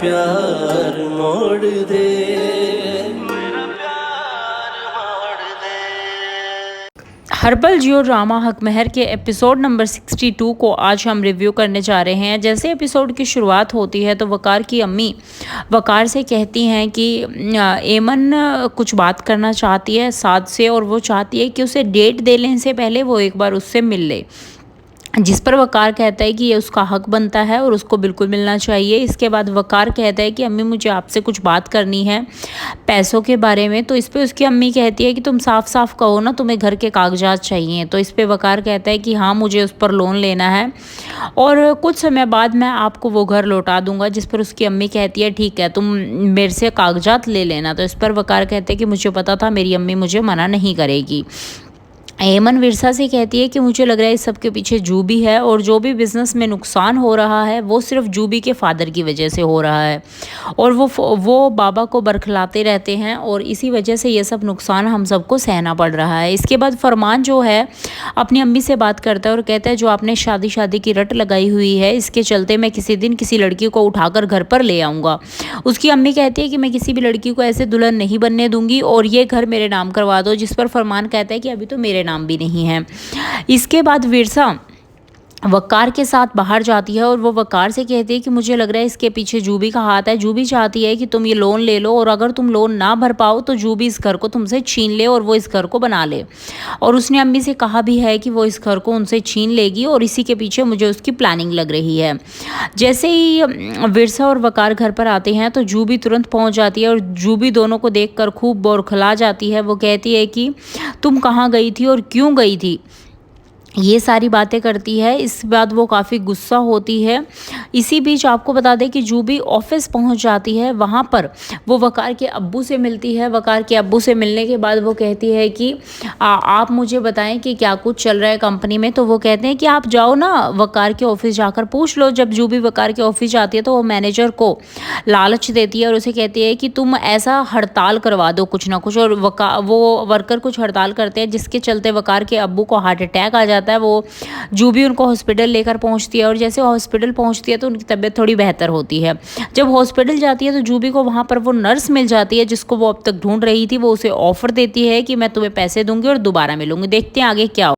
प्यार मोड़ दे। हर्बल जियो ड्रामा हक महर के एपिसोड नंबर 62 को आज हम रिव्यू करने जा रहे हैं। जैसे एपिसोड की शुरुआत होती है तो वकार की अम्मी वकार से कहती हैं कि एमन कुछ बात करना चाहती है साद से, और वो चाहती है कि उसे डेट देने से पहले वो एक बार उससे मिल ले, जिस पर वकार कहता है कि ये उसका हक बनता है और उसको बिल्कुल मिलना चाहिए। इसके बाद वकार कहता है कि अम्मी मुझे आपसे कुछ बात करनी है पैसों के बारे में। तो इस पे उसकी अम्मी कहती है कि तुम साफ साफ कहो ना, तुम्हें घर के कागजात चाहिए। तो इस पे वकार कहता है कि हाँ, मुझे उस पर लोन लेना है और कुछ समय बाद मैं आपको वो घर लौटा दूंगा। जिस पर उसकी अम्मी कहती है ठीक है, तुम मेरे से कागजात ले लेना। तो इस पर वकार कहते हैं कि मुझे पता था मेरी अम्मी मुझे मना नहीं करेगी। एमन विरसा से कहती है कि मुझे लग रहा है इस सब के पीछे जूबी है, और जो भी बिज़नेस में नुकसान हो रहा है वो सिर्फ जूबी के फादर की वजह से हो रहा है, और वो बाबा को बरखलाते रहते हैं और इसी वजह से ये सब नुकसान हम सबको सहना पड़ रहा है। इसके बाद फरमान जो है अपनी अम्मी से बात करता है और कहता है जो आपने शादी की रट लगाई हुई है, इसके चलते मैं किसी दिन किसी लड़की को उठाकर घर पर ले आऊँगा। उसकी अम्मी कहती है कि मैं किसी भी लड़की को ऐसे दुल्हन नहीं बनने दूंगी और ये घर मेरे नाम करवा दो। जिस पर फरमान कहता है कि अभी तो मेरे नाम भी नहीं है। इसके बाद विरसा वकार के साथ बाहर जाती है और वो वकार से कहती है कि मुझे लग रहा है इसके पीछे जूबी का हाथ है। जूबी चाहती है कि तुम ये लोन ले लो और अगर तुम लोन ना भर पाओ तो जूबी इस घर को तुमसे छीन ले और वो इस घर को बना ले। और उसने अम्मी से कहा भी है कि वो इस घर को उनसे छीन लेगी और इसी के पीछे मुझे उसकी प्लानिंग लग रही है। जैसे ही विरसा और वकार घर पर आते हैं तो जूबी तुरंत पहुंच जाती है और जूबी दोनों को देखकर खूब बौखला जाती है। वो कहती है कि तुम कहाँ गई थी और क्यों गई थी, ये सारी बातें करती है। इस बाद वो काफ़ी गुस्सा होती है। इसी बीच आपको बता दें कि जूबी ऑफिस पहुंच जाती है। वहाँ पर वो वकार के अब्बू से मिलती है। वकार के अब्बू से मिलने के बाद वो कहती है कि आप मुझे बताएं कि क्या कुछ चल रहा है कंपनी में। तो वो कहते हैं कि आप जाओ ना वकार के ऑफिस जाकर पूछ लो। जब जूबी वकार के ऑफिस जाती है तो वो मैनेजर को लालच देती है और उसे कहती है कि तुम ऐसा हड़ताल करवा दो कुछ ना कुछ, और वो वर्कर कुछ हड़ताल करते हैं जिसके चलते वकार के अब्बू को हार्ट अटैक आ जाता है। वो जूबी उनको हॉस्पिटल लेकर पहुंचती है और जैसे हॉस्पिटल पहुंचती है तो उनकी तबीयत थोड़ी बेहतर होती है। जब हॉस्पिटल जाती है तो जूबी को वहां पर वो नर्स मिल जाती है जिसको वो अब तक ढूंढ रही थी। वो उसे ऑफर देती है कि मैं तुम्हें पैसे दूंगी और दोबारा मिलूंगी। देखते हैं आगे क्या